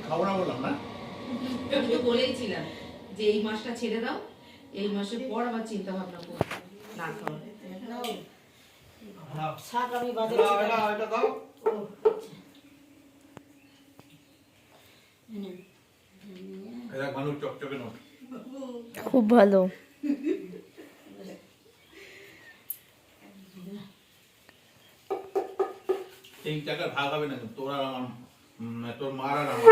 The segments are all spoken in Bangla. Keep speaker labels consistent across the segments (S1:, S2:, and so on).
S1: খাবো না বললাম না।
S2: আমি তো বলেইছিলাম যে এই মাসটা ছেড়ে দাও, এই মাসের পর আবার চিন্তা ভাবনা করবো না খাওয়ার।
S3: শাক আমি বাজারে
S1: এটা দাও। এরা মানুষ চকচকে নয়।
S4: খুব ভালো।
S1: তিন টাকার ভাগ হবে না, তোর আর আমার, তোর মার আর আমার।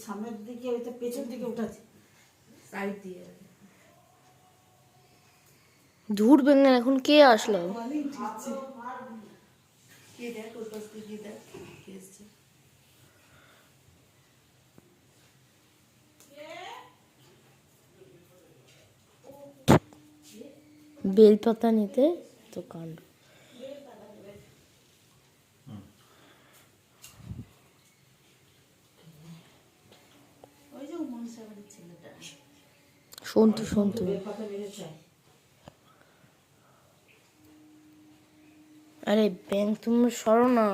S3: সামনের দিকে ওইটা পেছন দিকে উঠাচ্ছে
S2: সাইড দিয়ে
S4: ধুর বেঙ্গল, এখন কে আসলো?
S2: কে দেখ ওর পাশ থেকে দেখ কে এসছে।
S4: বেলপাতা নিতে তো কাণ্ড।
S3: ওই যে মনসাবাড়ির ছেলেটা
S4: সন্তু সন্তু।
S3: বেলপাতা মেরেছে।
S4: আরে ব্যাং তুমি সরো না।